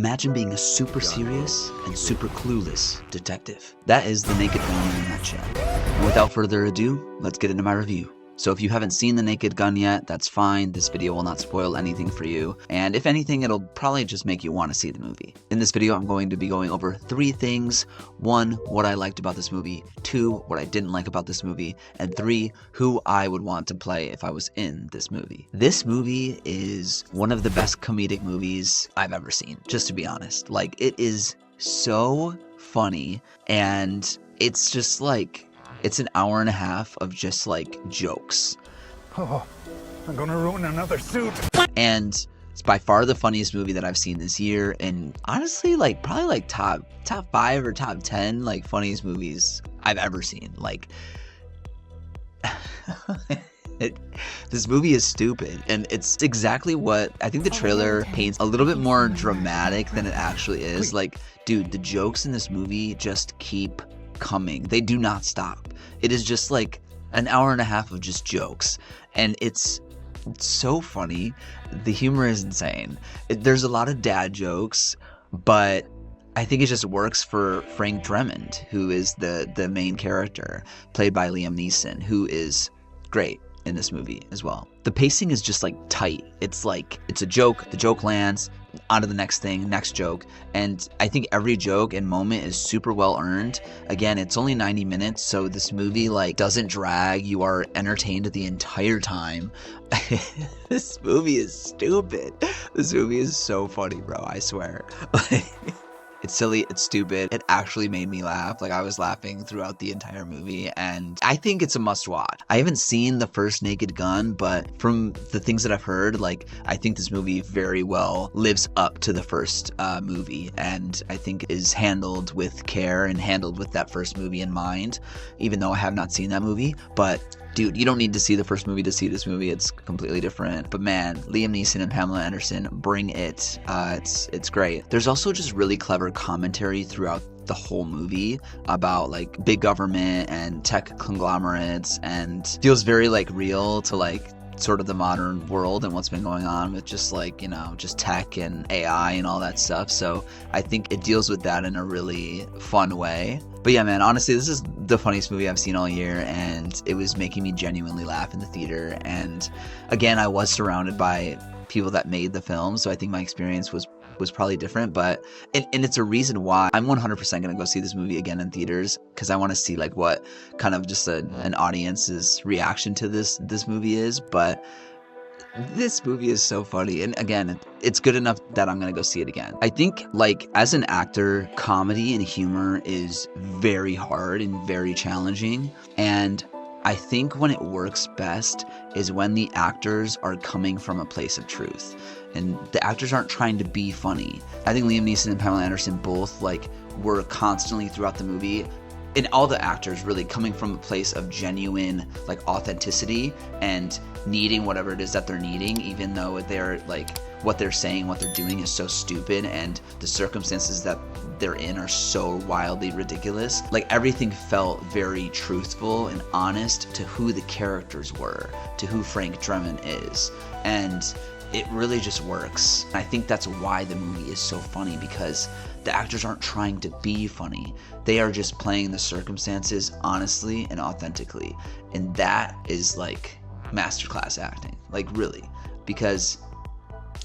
Imagine being a super serious and super clueless detective. That is The Naked Gun in a nutshell. And without further ado, let's get into my review. So if you haven't seen The Naked Gun yet, that's fine. This video will not spoil anything for you. And if anything, it'll probably just make you want to see the movie. In this video, I'm going to be going over 3 things. 1, what I liked about this movie. 2, what I didn't like about this movie. And 3, who I would want to play if I was in this movie. This movie is one of the best comedic movies I've ever seen, just to be honest. Like, it is so funny, and it's just like, it's an hour and a half of just like jokes. Oh, I'm gonna ruin another suit. And it's by far the funniest movie that I've seen this year, and honestly, like probably like top 5 or top 10 like funniest movies I've ever seen. Like this movie is stupid, and it's exactly what I think the trailer paints, a little bit more dramatic than it actually is. Like, dude, the jokes in this movie just keep coming. They do not stop. It is just like an hour and a half of just jokes, and it's so funny. The humor is insane. There's a lot of dad jokes, but I think it just works for Frank Drebin, who is the main character, played by Liam Neeson, who is great in this movie as well. The pacing is just like tight. It's like, it's a joke, the joke lands, on to the next thing, next joke, and I think every joke and moment is super well earned. Again, it's only 90 minutes, so this movie like doesn't drag. You are entertained the entire time. This movie is stupid. This movie is so funny, bro, I swear. It's silly, it's stupid. It actually made me laugh. Like, I was laughing throughout the entire movie, and I think it's a must watch. I haven't seen the first Naked Gun, but from the things that I've heard, like, I think this movie very well lives up to the first movie, and I think is handled with care and handled with that first movie in mind, even though I have not seen that movie. But dude, you don't need to see the first movie to see this movie. It's completely different. But man, Liam Neeson and Pamela Anderson bring it. It's great. There's also just really clever commentary throughout the whole movie about like big government and tech conglomerates, and feels very like real to like sort of the modern world and what's been going on with just like, you know, just tech and AI and all that stuff. So I think it deals with that in a really fun way. But yeah, man, honestly, this is the funniest movie I've seen all year, and it was making me genuinely laugh in the theater. And again, I was surrounded by people that made the film, so I think my experience was probably different, but and it's a reason why I'm 100% gonna go see this movie again in theaters, because I want to see like what kind of just an audience's reaction to this movie is. But this movie is so funny, and again, it's good enough that I'm gonna go see it again. I think, like, as an actor, comedy and humor is very hard and very challenging, and I think when it works best is when the actors are coming from a place of truth, and the actors aren't trying to be funny. I think Liam Neeson and Pamela Anderson both like were constantly throughout the movie, and all the actors really coming from a place of genuine like authenticity and needing whatever it is that they're needing, even though they're like what they're saying, what they're doing is so stupid, and the circumstances that they're in are so wildly ridiculous. Like, everything felt very truthful and honest to who the characters were, to who Frank Drebin is, and it really just works. I think that's why the movie is so funny, because the actors aren't trying to be funny. They are just playing the circumstances honestly and authentically. And that is like masterclass acting, like really, because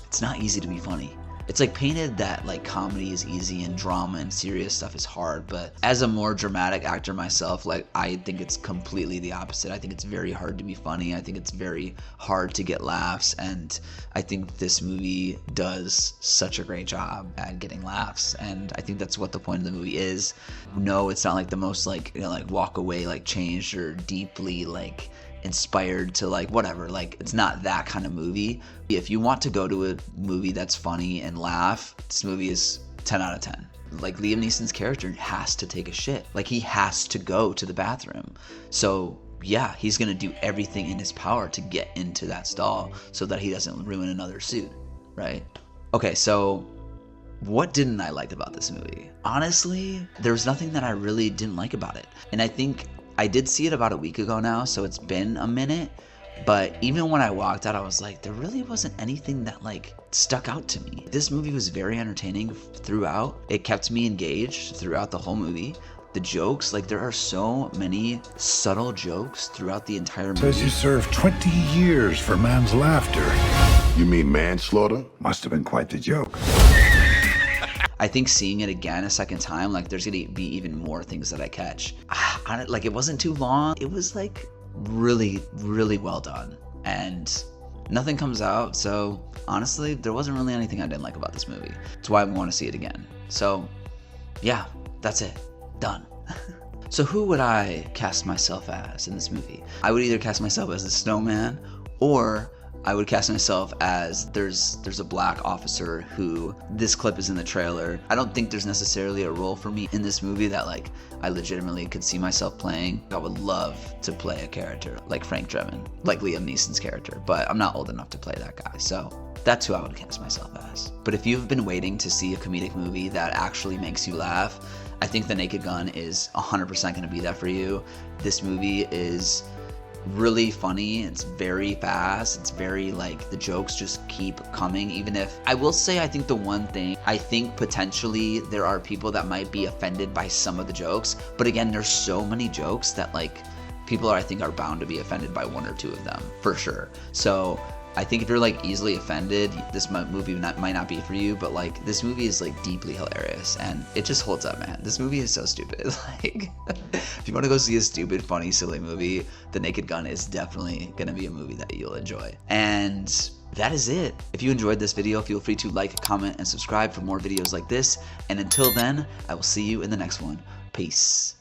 it's not easy to be funny. It's like painted that like comedy is easy and drama and serious stuff is hard, but as a more dramatic actor myself, like, I think it's completely the opposite. I think it's very hard to be funny. I think it's very hard to get laughs, and I think this movie does such a great job at getting laughs, and I think that's what the point of the movie is. No, it's not like the most like, you know, like walk away like changed or deeply like inspired to like whatever, like, it's not that kind of movie. If you want to go to a movie that's funny and laugh, this movie is 10 out of 10. Like, Liam Neeson's character has to take a shit, like, he has to go to the bathroom, so yeah, he's gonna do everything in his power to get into that stall so that he doesn't ruin another suit, right? Okay, so what didn't I like about this movie? Honestly, there was nothing that I really didn't like about it, and I think I did see it about a week ago now, so it's been a minute, But even when I walked out, I was like, there really wasn't anything that like stuck out to me. This movie was very entertaining throughout. It kept me engaged throughout the whole movie. The jokes, like there are so many subtle jokes throughout the entire movie. Says you served 20 years for man's laughter. You mean manslaughter? Must have been quite the joke. I think seeing it again a second time, like there's gonna be even more things that I catch. Like it wasn't too long. It was like really, really well done. And nothing comes out. So honestly, there wasn't really anything I didn't like about this movie. That's why I want to see it again. So yeah, that's it. Done. So who would I cast myself as in this movie? I would either cast myself as the snowman, or I would cast myself as there's a black officer who, this clip is in the trailer. I don't think there's necessarily a role for me in this movie that like I legitimately could see myself playing. I would love to play a character like Frank Drebin, like Liam Neeson's character, but I'm not old enough to play that guy. So that's who I would cast myself as. But if you've been waiting to see a comedic movie that actually makes you laugh, I think The Naked Gun is 100% going to be that for you. This movie is really funny. It's very fast. It's very like the jokes just keep coming. Even if I will say, I think the one thing, I think potentially there are people that might be offended by some of the jokes. But again, there's so many jokes that like people I think are bound to be offended by one or two of them for sure. So I think if you're like easily offended, this movie might not be for you, but like this movie is like deeply hilarious and it just holds up, man. This movie is so stupid. Like if you want to go see a stupid, funny, silly movie, The Naked Gun is definitely going to be a movie that you'll enjoy. And that is it. If you enjoyed this video, feel free to like, comment, and subscribe for more videos like this. And until then, I will see you in the next one. Peace.